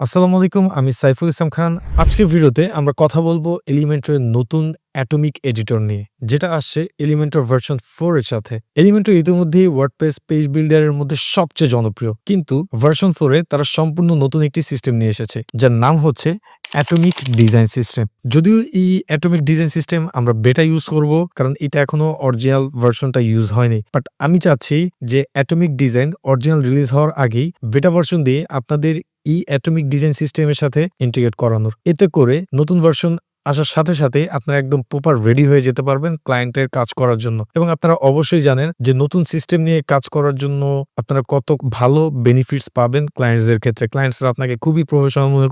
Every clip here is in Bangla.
আসসালামু আলাইকুম। আমি সাইফুল ইসলাম খান। আজকের ভিডিওতে আমরা কথা বলবো এলিমেন্টর নতুন অ্যাটমিক এডিটর নিয়ে, যেটা আসছে এলিমেন্টর ভার্সন 4 এর সাথে। এলিমেন্টর ইতিমধ্যেই ওয়ার্ডপ্রেস পেজ বিল্ডার এর মধ্যে সবচেয়ে জনপ্রিয়, কিন্তু ভার্সন 4 এ তারা সম্পূর্ণ নতুন একটি সিস্টেম নিয়ে এসেছে, যার নাম হচ্ছে অ্যাটমিক ডিজাইন সিস্টেম। যদিও এই অ্যাটমিক ডিজাইন সিস্টেম আমরা বেটা ইউজ করব, কারণ এটা এখনো অরিজিনাল ভার্সনটা ইউজ হয়নি। বাট আমি চাচ্ছি যে অ্যাটমিক ডিজাইন অরিজিনাল রিলিজ হওয়ার আগেই বেটা ভার্সন দিয়ে আপনাদের এই অ্যাটমিক ডিজাইন সিস্টেমের সাথে ইন্টিগ্রেট করানোর। এতে করে নতুন ভার্সন আসার সাথে সাথে আপনারা একদম প্রপার রেডি হয়ে যেতে পারবেন ক্লায়েন্টের কাজ করার জন্য। এবং আপনারা অবশ্যই জানেন যে নতুন সিস্টেম নিয়ে কাজ করার জন্য আপনারা কত ভালো বেনিফিটস পাবেন ক্লায়েন্টসদের ক্ষেত্রে। ক্লায়েন্টসরা আপনাকে খুবই প্রফেশনাল মনে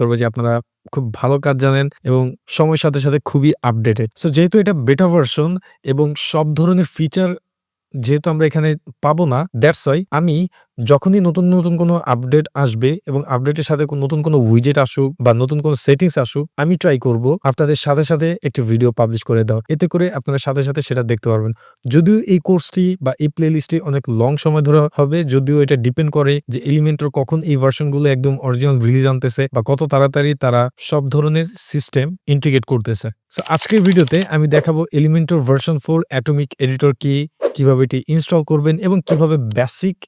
করবে যে আপনারা খুব ভালো কাজ জানেন এবং সময়ের সাথে সাথে খুবই আপডেটেড। সো যেহেতু এটা বেটা ভার্সন এবং সব ধরনের ফিচার যেহেতু আমরা এখানে পাবো না, দ্যাটস ওয়াই আমি যখনই নতুন কোনো আপডেট আসবে এবং আপডেটের সাথে নতুন কোনো উইজেট আসুক বা নতুন কোনো সেটিংস আসুক, আমি ট্রাই করব আপনাদের সাথে একটি ভিডিও পাবলিশ করে দেওয়ার। এতে করে আপনারা সাথে সেটা দেখতে পারবেন। যদিও এই কোর্সটি বা এই প্লেলিস্টটি অনেক লং সময় ধরে হবে, যদিও এটা ডিপেন্ড করে যে এলিমেন্টর কখন এই ভার্সনগুলো একদম অরিজিনাল রিলিজ আনতেছে বা কত তাড়াতাড়ি তারা সব ধরনের সিস্টেম ইন্টিগ্রেট করতেছে। সো আজকের ভিডিওতে আমি দেখাবো এলিমেন্টর ভার্সন 4 অ্যাটমিক এডিটর কি, কিভাবে এটি ইনস্টল করবেন এবং কিভাবে বেসিক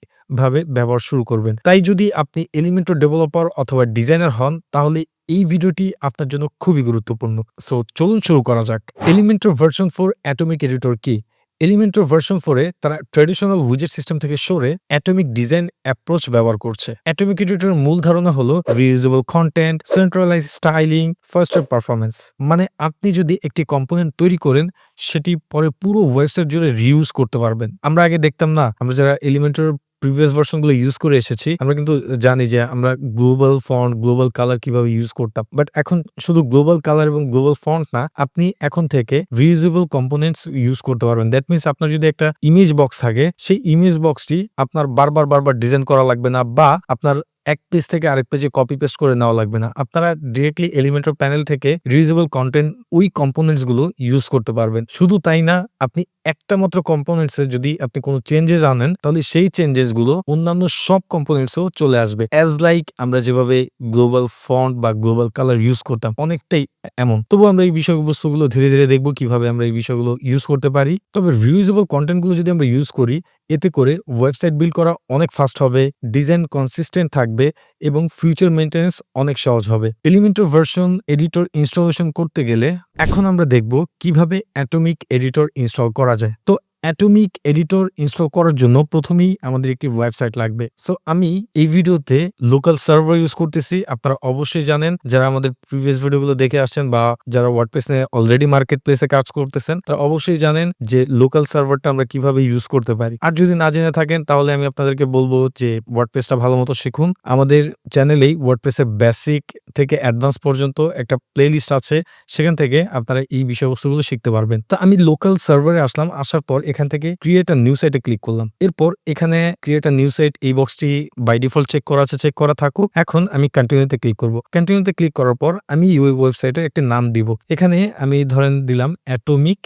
ভাবে ব্যবহার শুরু করবেন। তাই যদি আপনি এলিমেন্টর ডেভেলপার অথবা ডিজাইনার হন, তাহলে এই ভিডিওটি আপনার জন্য খুবই গুরুত্বপূর্ণ। সো চলুন শুরু করা যাক। এলিমেন্টর ভার্সন 4 অ্যাটমিক এডিটর কি? এলিমেন্টর ভার্সন 4 এ তারা ট্র্যাডিশনাল উইজেট সিস্টেম থেকে সরে অ্যাটমিক ডিজাইন অ্যাপ্রোচ ব্যবহার করছে। অ্যাটমিক এডিটরের মূল ধারণা হলো reusable content, centralise styling, ফাস্টার performance. মানে আপনি যদি একটি কম্পোনেন্ট তৈরি করেন, সেটি পরে পুরো ওয়েবসাইট জুড়ে রিউজ করতে পারবেন। আমরা আগে দেখতাম না, আমরা যারা এলিমেন্টর প্রিভিয়াস ভার্সন গুলো ইউজ করে এসেছি, আমরা কিন্তু জানি যে আমরা গ্লোবাল ফন্ট, গ্লোবাল কালার কিভাবে ইউজ করতাম। বাট এখন শুধু গ্লোবাল কালার এবং গ্লোবাল ফন্ট না, আপনি এখন থেকে রিউজেবল কম্পোনেন্টস ইউজ করতে পারবেন। দ্যাট মিনস আপনার যদি একটা ইমেজ বক্স থাকে, সেই ইমেজ বক্সটি আপনার বারবার ডিজাইন করা লাগবে না, বা আপনার এক পেজ থেকে আরেক পেজে কপি পেস্ট করে নেওয়া লাগবে না। আপনারা ডিরেক্টলি এলিমেন্টর প্যানেল থেকে রিউজেবল কন্টেন্ট ওই কম্পোনেন্টস গুলো ইউজ করতে পারবেন। শুধু তাই না, আপনি একটা মাত্র কম্পোনেন্টস এ যদি আপনি কোনো চেঞ্জেস আনেন, তাহলে সেই চেঞ্জেস গুলো অন্যান্য সব কম্পোনেন্টসও চলে আসবে। অ্যাজ লাইক আমরা যেভাবে গ্লোবাল ফন্ট বা গ্লোবাল কালার ইউজ করতাম, অনেকটাই এমন। তবু আমরা এই বিষয়বস্তুগুলো ধীরে দেখবো কিভাবে আমরা এই বিষয়গুলো ইউজ করতে পারি। তবে রিউজেবল কন্টেন্ট গুলো যদি আমরা ইউজ করি, এতে করে ওয়েবসাইট বিল্ড করা অনেক ফাস্ট হবে, ডিজাইন কনসিস্টেন্ট থাকবে এবং ফিউচার মেইনটেন্যান্স অনেক সহজ হবে। এলিমেন্টর ভার্সন এডিটর ইনস্টলেশন করতে গেলে এখন আমরা দেখব কিভাবে অ্যাটমিক এডিটর ইনস্টল করা যায়। তো অ্যাটমিক এডিটর ইনস্টল করার জন্য প্রথমেই আমাদের একটি ওয়েবসাইট লাগবে। সো আমি এই ভিডিওতে লোকাল সার্ভার ইউজ করতেছি। আপনারা অবশ্যই জানেন, যারা আমাদের প্রিভিয়াস ভিডিওগুলো দেখে আসছেন বা যারা ওয়ার্ডপ্রেস নিয়ে অলরেডি মার্কেট প্লেসে কাজ করতেছেন, তারা অবশ্যই জানেন যে লোকাল সার্ভারটা আমরা কিভাবে ইউজ করতে পারি। আর যদি না জেনে থাকেন, তাহলে আমি আপনাদেরকে বলবো যে ওয়ার্ডপ্রেসটা ভালো মতো শিখুন। আমাদের চ্যানেলেই ওয়ার্ডপ্রেসের বেসিক থেকে অ্যাডভান্স পর্যন্ত একটা প্লেলিস্ট আছে, সেখান থেকে আপনারা এই বিষয়বস্তুগুলো শিখতে পারবেন। তো আমি লোকাল সার্ভারে আসলাম। আসার পর এখান থেকে ক্রিয়েট আ নিউ সাইটে ক্লিক করলাম। এরপর এখানে ক্রিয়েট আ নিউ সাইট এই বক্সটি বাই ডিফল্ট চেক করা আছে, চেক করা থাকুক। এখন আমি কন্টিনিউতে ক্লিক করব। কন্টিনিউতে ক্লিক করার পর আমি ওই ওয়েবসাইটের একটি নাম দিব। এখানে আমি ধরেন দিলাম অ্যাটমিক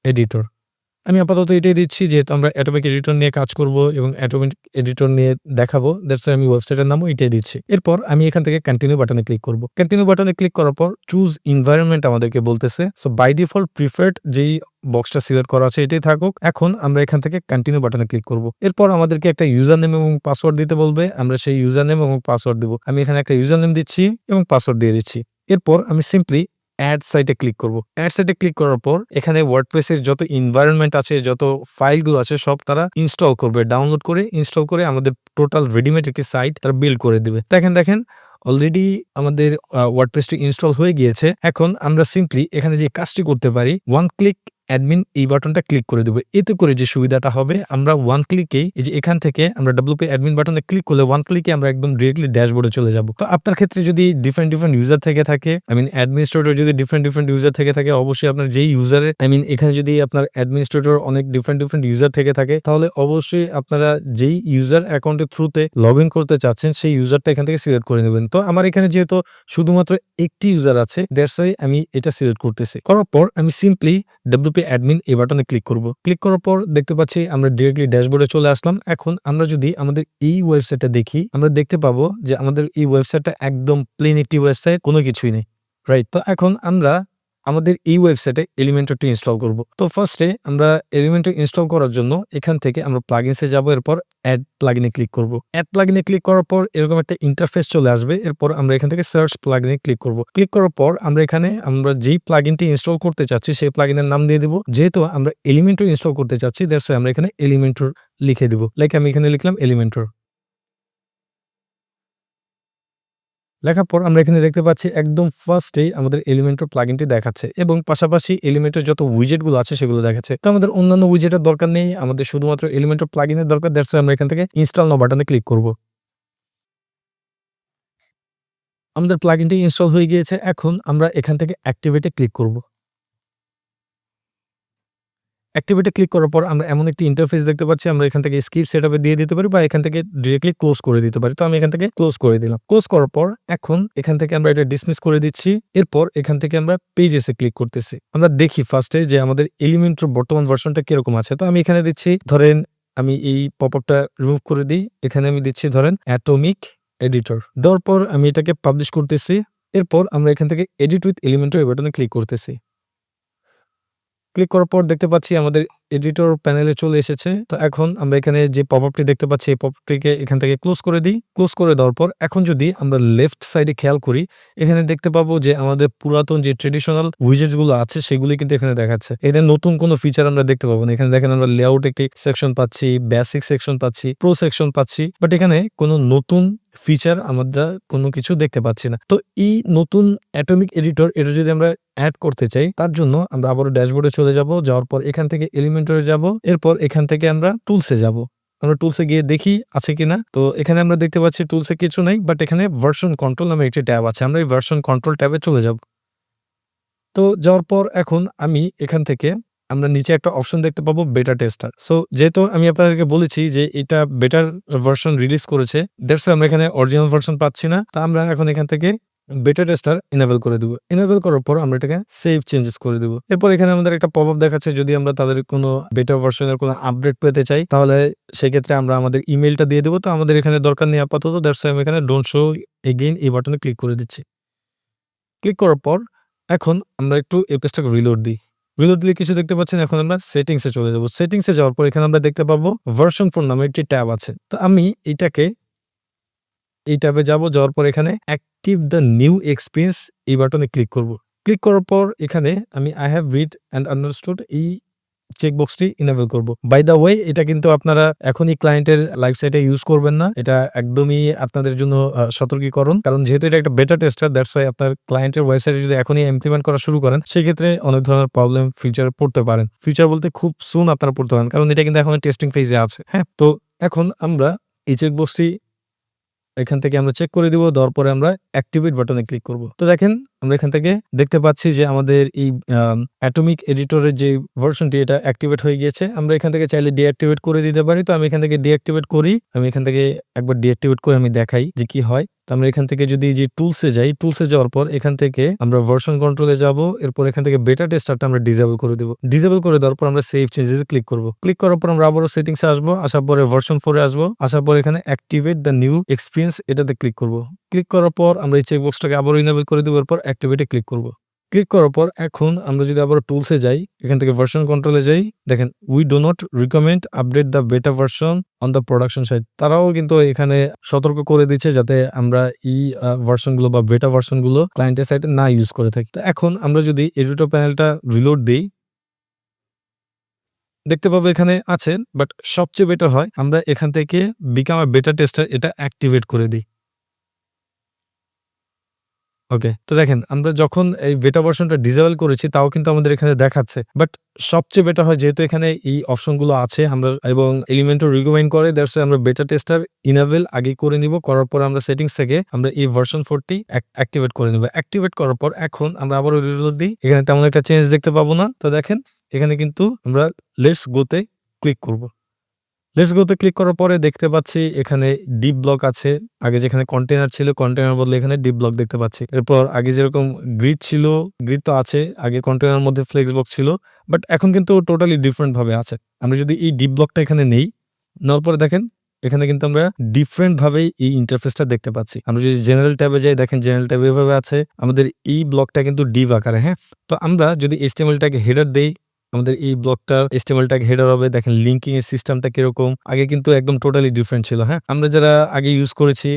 এডিটর। আমি আপাতত এটাই দিচ্ছি, যেহেতু আমরা অ্যাটমিক এডিটর নিয়ে কাজ করব এবং অ্যাটমিক এডিটর নিয়ে দেখাবো। দ্যাটস ওয়াই আমি ওয়েবসাইটের নামও এটাই দিচ্ছি। এরপর আমি এখান থেকে কন্টিনিউ বাটনে ক্লিক করব। কন্টিনিউ বাটনে ক্লিক করার পর চুজ এনভায়রনমেন্ট আমাদেরকে বলতেছে। সো বাই ডিফল্ট প্রিফার্ড যেই বক্সটা সিলেক্ট করা আছে এটাই থাকুক। এখন আমরা এখান থেকে কন্টিনিউ বাটনে ক্লিক করব। এরপর আমাদেরকে একটা ইউজার নেম এবং পাসওয়ার্ড দিতে বলবে। আমরা সেই ইউজার নেম এবং পাসওয়ার্ড দিব। আমি এখানে একটা ইউজার নেম দিচ্ছি এবং পাসওয়ার্ড দিয়ে দিচ্ছি। এরপর আমি সিম্পলি অ্যাড সাইটে ক্লিক করব। অ্যাড সাইটে ক্লিক করার পর এখানে ওয়ার্ডপ্রেসের যত এনভায়রনমেন্ট আছে, যত ফাইলগুলো আছে, সব তারা ইনস্টল করবে। ডাউনলোড করে ইনস্টল করে আমাদের টোটাল রেডিমেড একটি সাইট তারা বিল্ড করে দিবে। দেখেন অলরেডি আমাদের ওয়ার্ডপ্রেসটি ইনস্টল হয়ে গিয়েছে। এখন আমরা সিম্পলি এখানে যে কাজটি করতে পারি, ওয়ান ক্লিক অ্যাডমিন এই বাটনটা ক্লিক করে দেবো। এতে করে যে সুবিধাটা হবে, আমরা ওয়ান ক্লিকেই এই যে এখান থেকে আমরা ডব্লিউপি অ্যাডমিন বাটনে ক্লিক করলে ওয়ান ক্লিকে আমরা একদম ডিরেক্টলি ড্যাশবোর্ডে চলে যাব। তো আপনার ক্ষেত্রে যদি ডিফারেন্ট ইউজার থেকে থাকে, অ্যাডমিনিস্ট্রেটর যদি ডিফারেন্ট ইউজার থেকে থাকে, অবশ্যই আপনার যেই ইউজারের এখানে যদি আপনার অ্যাডমিনিস্ট্রেটর অনেক ডিফারেন্ট ইউজার থেকে থাকে, তাহলে অবশ্যই আপনারা যেই ইউজার অ্যাকাউন্টের থ্রুতে লগ ইন করতে চাচ্ছেন, সেই ইউজারটা এখান থেকে সিলেক্ট করে নেবেন। তো আমার এখানে যেহেতু শুধুমাত্র একটি ইউজার আছে, দ্যাটস ওয়াই আমি এটা সিলেক্ট করতেছি। করার পর আমি সিম্পলি ডব্লিউপি পিএইচপি অ্যাডমিন এই বাটনে ক্লিক করব। ক্লিক করার পর দেখতে পাচ্ছি আমরা ডিরেক্টলি ড্যাশবোর্ডে চলে আসলাম। এখন আমরা যদি আমাদের এই ওয়েবসাইটটা দেখি, আমরা দেখতে পাবো যে আমাদের এই ওয়েবসাইটটা একদম প্লেন একটি ওয়েবসাইট, কোনো কিছুই নেই। রাইট? তো এখন আমরা আমাদের এই ওয়েবসাইটে এলিমেন্টরটি ইনস্টল করব। তো ফার্স্টে আমরা এলিমেন্টর ইনস্টল করার জন্য এখান থেকে আমরা প্লাগইনসে যাব, এরপর অ্যাড প্লাগইনে ক্লিক করব। অ্যাড প্লাগইনে ক্লিক করার পর এরকম একটা ইন্টারফেস চলে আসবে। এরপর আমরা এখান থেকে সার্চ প্লাগইনে ক্লিক করব। ক্লিক করার পর আমরা এখানে আমরা যেই প্লাগইনটি ইনস্টল করতে চাচ্ছি সেই প্লাগইনের নাম দিয়ে দেব। যেহেতু আমরা এলিমেন্টর ইনস্টল করতে চাচ্ছি, দ্যাটস ওয়াই আমরা এখানে এলিমেন্টর লিখে দেব। লাইক আমি এখানে লিখলাম এলিমেন্টর। লেখার পর আমরা এখানে দেখতে পাচ্ছি একদম ফার্স্টেই আমাদের এলিমেন্টর প্লাগইনটি দেখাচ্ছে এবং পাশাপাশি এলিমেন্টর যত উইজেটগুলো আছে সেগুলো দেখাচ্ছে। তো আমাদের অন্যান্য উইজেটের দরকার নেই, আমাদের শুধুমাত্র এলিমেন্টর প্লাগইনের দরকার। দ্যাটস ওয়াই আমরা এখান থেকে ইনস্টল নাও বাটনে ক্লিক করব। আমাদের প্লাগইনটি ইনস্টল হয়ে গিয়েছে। এখন আমরা এখান থেকে অ্যাক্টিভেটে ক্লিক করব। অ্যাক্টিভেটে ক্লিক করার পর আমরা এমন একটি ইন্টারফেস দেখতে পাচ্ছি। আমরা এখান থেকে স্কিপ সেটআপে দিয়ে দিতে পারি বা এখান থেকে ডিরেক্টলি ক্লোজ করে দিতে পারি। তো আমি এখান থেকে ক্লোজ করে দিলাম। ক্লোজ করার পর এখন এখান থেকে আমরা এটা ডিসমিস করে দিচ্ছি। এরপর এখান থেকে আমরা পেজেসে ক্লিক করতেছি। আমরা দেখি ফার্স্টে যে আমাদের এলিমেন্টর বর্তমান ভার্সনটা কিরকম আছে। তো আমি এখানে দিচ্ছি, ধরেন আমি এই পপআপটা রিমুভ করে দিই। এখানে আমি দিচ্ছি ধরেন অ্যাটমিক এডিটর। দেওয়ার পর আমি এটাকে পাবলিশ করতেছি। এরপর আমরা এখান থেকে এডিট উইথ এলিমেন্টর এই বাটনে ক্লিক করতেছি। ক্লিক করার পর দেখতে পাচ্ছি আমাদের এডিটর প্যানেলে চলে এসেছে। তো এখন আমরা এখানে যে পপআপটি দেখতে পাচ্ছি এই পপআপটিকে এখান থেকে ক্লোজ করে দিই। ক্লোজ করে দেওয়ার পর এখন যদি আমরা লেফট সাইডে খেয়াল করি, এখানে দেখতে পাবো যে আমাদের পুরাতন যে ট্রেডিশনাল উইজেটস গুলো আছে সেগুলি কিন্তু এখানে দেখাচ্ছে। এদের নতুন কোনো ফিচার আমরা দেখতে পাবো না। এখানে দেখেন আমরা লেআউট একটি সেকশন পাচ্ছি, বেসিক সেকশন পাচ্ছি, প্রো সেকশন পাচ্ছি, বাট এখানে কোনো নতুন ফিচার আমরা কোনো কিছু দেখতে পাচ্ছি না। তো এই নতুন অ্যাটমিক এডিটর এটা যদি আমরা অ্যাড করতে চাই, তার জন্য আমরা আবারও ড্যাশবোর্ডে চলে যাব। যাওয়ার পর এখান থেকে এলিমেন্টরে যাব। এরপর এখান থেকে আমরা টুলসে যাব। আমরা টুলসে গিয়ে দেখি আছে কিনা। তো এখানে আমরা দেখতে পাচ্ছি টুলসে কিছু নেই, বাট এখানে ভার্সন কন্ট্রোল নামে একটি ট্যাব আছে। আমরা এই ভার্সন কন্ট্রোল ট্যাবে চলে যাব। তো যাওয়ার পর এখন আমি এখান থেকে আমরা নিচে একটা অপশন দেখতে পাবো বেটা টেস্টার। সো যেহেতু আমি আপনাদেরকে বলেছি যে এটা বেটার ভার্সন রিলিজ করেছে, দ্যাটস ওয়াই আমরা এখানে অরিজিনাল ভার্সন পাচ্ছি না। তা আমরা এখন এখান থেকে বেটা টেস্টার এনেবল করে দেবো। এনেবল করার পর আমরা এটাকে সেভ চেঞ্জেস করে দেবো। এরপর এখানে আমাদের একটা পপআপ দেখাচ্ছে, যদি আমরা তাদের কোনো বেটা ভার্সনের কোনো আপডেট পেতে চাই তাহলে সেক্ষেত্রে আমরা আমাদের ইমেলটা দিয়ে দেবো। তো আমাদের এখানে দরকার নেই আপাতত, দ্যাটস ওয়াই আমি এখানে ডোন্ট শো এগেইন এই বাটনে ক্লিক করে দিচ্ছি। ক্লিক করার পর এখন আমরা একটু এই পেজটাকে রিলোড দিই। রিলোড দিলে কিছু দেখতে পাচ্ছেন। এখন আমরা সেটিংসে চলে যাব। সেটিংসে যাওয়ার পর এখানে আমরা দেখতে পাবো ভার্সন 4 নামে একটি ট্যাব আছে। তো আমি এই ট্যাবে যাব। যাওয়ার পর এখানে অ্যাক্টিভ দ্য নিউ এক্সপিরিয়েন্স এই বাটনে ক্লিক করব। ক্লিক করার পর এখানে আমি I have read and understood এই চেকবক্সটি ইনেবল করব। বাই দ্য ওয়ে এটা কিন্তু আপনারা এখনই ক্লায়েন্টের লাইভ সাইটে ইউজ করবেন না। এটা একদমই আপনাদের জন্য সতর্কীকরণ। কারণ যেহেতু এটা একটা বেটা টেস্টার, দ্যাটস ওয়াই আপনার ক্লায়েন্টের ওয়েবসাইটে যদি এখনই ইমপ্লিমেন্ট করা শুরু করেন, সেক্ষেত্রে অনেক ধরনের প্রবলেম ফিচার পড়তে পারেন। ফিচার বলতে খুব সুন আপনারা পড়তে পারেন, কারণ এটা কিন্তু এখন টেস্টিং ফেজে আছে। হ্যাঁ, তো এখন আমরা এই চেকবক্সটি এখান থেকে আমরা চেক করে দিব। দেওয়ার পরে আমরা অ্যাক্টিভেট বাটনে ক্লিক করব। তো দেখেন আমরা এখান থেকে দেখতে পাচ্ছি যে আমাদের এই অ্যাটমিক এডিটরের যে ভার্সনটি এটা অ্যাক্টিভেট হয়ে গিয়েছে। আমরা এখান থেকে চাইলে ডিঅ্যাক্টিভেট করে দিতে পারি। তো আমি এখান থেকে ডিঅ্যাক্টিভেট করি। আমি এখান থেকে একবার ডিঅ্যাক্টিভেট করে আমি দেখাই যে কি হয়। তো আমরা এখান থেকে যদি যে টুলসে যাই, টুলসে যাওয়ার পর এখান থেকে আমরা ভার্সন কন্ট্রোলে যাব। এরপর এখান থেকে বেটা টেস্টারটা আমরা ডিসেবল করে দেব। ডিসেবল করে দেওয়ার পর আমরা সেভ চেঞ্জেসে ক্লিক করব। ক্লিক করার পর আমরা আবারও সেটিংসে আসবো। আসার পরে ভার্সন 4 এ আসবো। আসার পর এখানে অ্যাক্টিভেট দ্য নিউ এক্সপিরিয়েন্স এটাতে ক্লিক করব। ক্লিক করার পর আমরা এই চেকবক্সটাকে আবারও ইনেবল করে দেব। এরপর অ্যাক্টিভেটে ক্লিক করব। ক্লিক করার পর এখন আমরা যদি আবার টুলসে যাই, এখান থেকে ভার্সন কন্ট্রোলে যাই, দেখেন we do not recommend update the beta version on the production site. তারাও কিন্তু এখানে সতর্ক করে দিচ্ছে যাতে আমরা এই ভার্সনগুলো বা বেটা ভার্সনগুলো ক্লায়েন্টের সাইটে না ইউজ করে থাকি। তো এখন আমরা যদি এডিটর প্যানেলটা রিলোড দিই, দেখতে পাবো এখানে আছে, বাট সবচেয়ে বেটার হয় আমরা এখান থেকে বিকাম আ বেটা টেস্টার এটা অ্যাক্টিভেট করে দিই। ওকে, তো দেখেন আমরা যখন এই বেটা ভার্সনটা ডিসেবল করেছি তাও কিন্তু আমাদের এখানে দেখাচ্ছে। বাট সবচেয়ে বেটার হয় যেহেতু এখানে এই অপশনগুলো আছে আমরা এবং এলিমেন্টও রিকমেন্ড করে, দ্যাটস ওয়াই আমরা বেটা টেস্টার ইনেবল আগে করে নিব। করার পর আমরা সেটিংস থেকে আমরা এই ভার্সন 4 টি অ্যাক্টিভেট করে নিব। অ্যাক্টিভেট করার পর এখন আমরা আবারও রিলোড দিই। এখানে তেমন একটা চেঞ্জ দেখতে পাবো না। তো দেখেন এখানে কিন্তু আমরা লেটস গো তে ক্লিক করব। লেটস গো তে ক্লিক করার পরে দেখতে পাচ্ছি এখানে ডিপ ব্লক আছে। আগে যেখানে কন্টেইনার ছিল, কন্টেইনার বদলে এখানে ডিপ ব্লক দেখতে পাচ্ছি। এরপর আগে যেরকম গ্রিড ছিল, গ্রিড তো আছে। আগে কন্টেইনার মধ্যে ফ্লেক্স বক্স ছিল। বাট এখন কিন্তু টোটালি ডিফারেন্ট ভাবে আছে। আমরা যদি এই ডিপ ব্লকটা এখানে নেই, নেওয়ার পরে দেখেন এখানে কিন্তু আমরা ডিফারেন্ট ভাবেই এই ইন্টারফেসটা দেখতে পাচ্ছি। আমরা যদি জেনারেল ট্যাবে যাই, দেখেন জেনারেল ট্যাব এভাবে আছে। আমাদের এই ব্লকটা কিন্তু ডিভ আকারে, হ্যাঁ? তো আমরা যদি HTML ট্যাগ হেডার দেই, আমাদের এই ব্লকটার HTML ট্যাগ হেডার হবে। দেখেন লিঙ্কিং এর সিস্টেমটা কিরকম। আগে কিন্তু একদম টোটালি ডিফারেন্ট ছিল, হ্যাঁ? আমরা যারা আগে ইউজ করেছি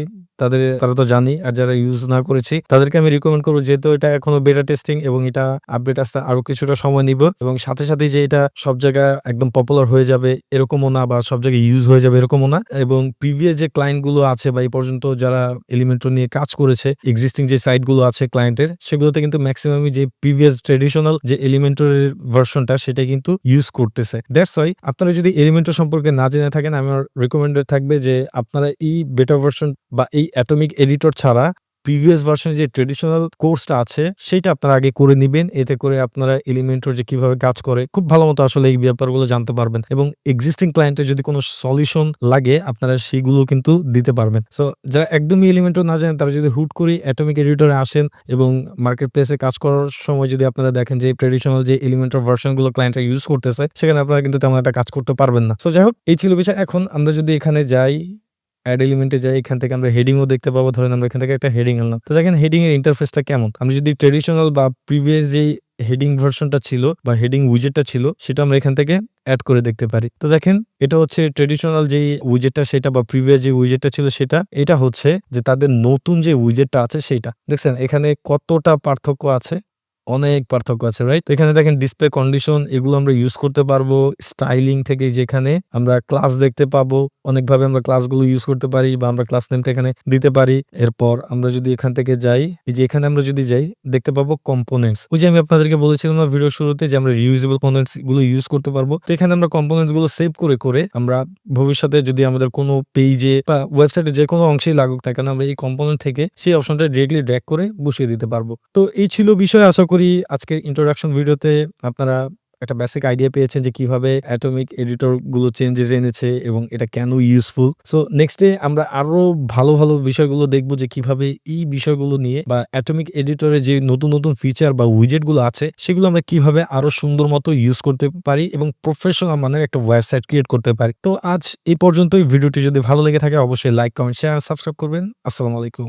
তারা তো জানি। আর যারা ইউজ না করেছি তাদেরকে আমি রিকমেন্ড করব, যেহেতু এটা এখনো বেটা টেস্টিং এবং এটা আপডেট আসতে আরো কিছুটা সময় নিব এবং সাথে সাথেই যে এটা সব জায়গায় একদম পপুলার হয়ে যাবে এরকমও না, বা সব জায়গায় ইউজ হয়ে যাবে এরকমও না। এবং প্রিভিয়াস যে ক্লায়েন্ট গুলো আছে বা এই পর্যন্ত যারা এলিমেন্টর নিয়ে কাজ করেছে, এক্সিস্টিং যে সাইট গুলো আছে ক্লায়েন্টের, সেগুলোতে কিন্তু ম্যাক্সিমামই যে প্রিভিয়াস ট্রেডিশনাল যে এলিমেন্টরের ভার্সনটা সেটা কিন্তু ইউজ করতেছে। দ্যাটস ওয়াই আপনারা যদি এলিমেন্টর সম্পর্কে না জেনে থাকেন, আমার রিকমেন্ডেড থাকবে যে আপনারা এই বেটা ভার্সন বা এই অ্যাটমিক এডিটর ছাড়া প্রিভিয়াস ভার্সনে যে ট্রেডিশনাল কোর্সটা আছে সেটা আপনারা আগে করে নিবেন। এতে করে আপনারা এলিমেন্টর যে কিভাবে কাজ করে খুব ভালো মতো আসলে এই ব্যাপারগুলো জানতে পারবেন এবং এক্সিস্টিং ক্লায়েন্টের যদি কোনো সলিউশন লাগে আপনারা সেগুলো কিন্তু দিতে পারবেন। সো যারা একদমই এলিমেন্টর না জানেন তারা যদি হুট করে অ্যাটমিক এডিটরে আসেন এবং মার্কেট প্লেসে কাজ করার সময় যদি আপনারা দেখেন যে ট্রেডিশনাল যে এলিমেন্টর ভার্সনগুলো ক্লায়েন্টরা ইউজ করতেছে, সেখানে আপনারা কিন্তু তেমন একটা কাজ করতে পারবেন না। সো যাই হোক, এই ছিল বিষয়। এখন আমরা যদি এখানে যাই, অ্যাড এলিমেন্টে যাই, এখান থেকে আমরা হেডিংও দেখতে পাবো। ধরেন আমরা এখান থেকে একটা হেডিং আনলাম। তো দেখেন হেডিং এর ইন্টারফেসটা কেমন। আমি যদি ট্রেডিশনাল বা প্রিভিয়াস যেই হেডিং ভার্সনটা ছিল বা হেডিং উইজেটটা ছিল সেটা আমরা এখান থেকে এড করে দেখতে পারি। তো দেখেন এটা হচ্ছে ট্রেডিশনাল যেই উইজেটটা সেটা, বা প্রিভিয়াস যে উইজেটটা ছিল সেটা। এটা হচ্ছে যে তাদের নতুন যে উইজেটটা আছে সেইটা। দেখছেন এখানে কতটা পার্থক্য আছে? অনেক পার্থক্য আছে, রাইট? তো এখানে দেখেন ডিসপ্লে কন্ডিশন, এগুলো আমরা ইউজ করতে পারবো। স্টাইলিং থেকে যেখানে আমরা ক্লাস দেখতে পাবো, অনেকভাবে আমরা ক্লাসগুলো ইউজ করতে পারি বা আমরা ক্লাস নেমটা এখানে দিতে পারি। এরপর আমরা যদি এখান থেকে যাই, এই যে এখানে আমরা যদি যাই দেখতে পাবো কম্পোনেন্টস। ওই যে আমি আপনাদেরকে বলেছিলাম না ভিডিও শুরুতে যে আমরা রিউজেবল কম্পোনেন্টস গুলো ইউজ করতে পারবো। তো এখানে আমরা কম্পোনেন্টস গুলো সেভ করে আমরা ভবিষ্যতে যদি আমাদের কোনো পেজে বা ওয়েবসাইটে যে কোনো অংশেই লাগুক না কেন, আমরা এই কম্পোনেন্ট থেকে সেই অপশনটা ডিরেক্টলি ড্র্যাগ করে বসিয়ে দিতে পারবো। তো এই ছিল বিষয়। আশা করি আজকের ইন্ট্রোডাকশন ভিডিওতে আপনারা একটা বেসিক আইডিয়া পেয়েছেন যে কিভাবে অ্যাটমিক এডিটর গুলো চেঞ্জেস এনেছে এবং এটা কেন ইউজফুল। সো নেক্সট ডে আমরা আরো ভালো বিষয়গুলো দেখবো যে কিভাবে এই বিষয়গুলো নিয়ে বা অ্যাটমিক এডিটরে যে নতুন ফিচার বা উইজেট গুলো আছে সেগুলো আমরা কিভাবে আরো সুন্দর মতো ইউজ করতে পারি এবং প্রফেশনাল মানের একটা ওয়েবসাইট ক্রিয়েট করতে পারি। তো আজ এই পর্যন্তই। ভিডিওটি যদি ভালো লেগে থাকে অবশ্যই লাইক, কমেন্ট, শেয়ার, সাবস্ক্রাইব করবেন। আসসালামু আলাইকুম।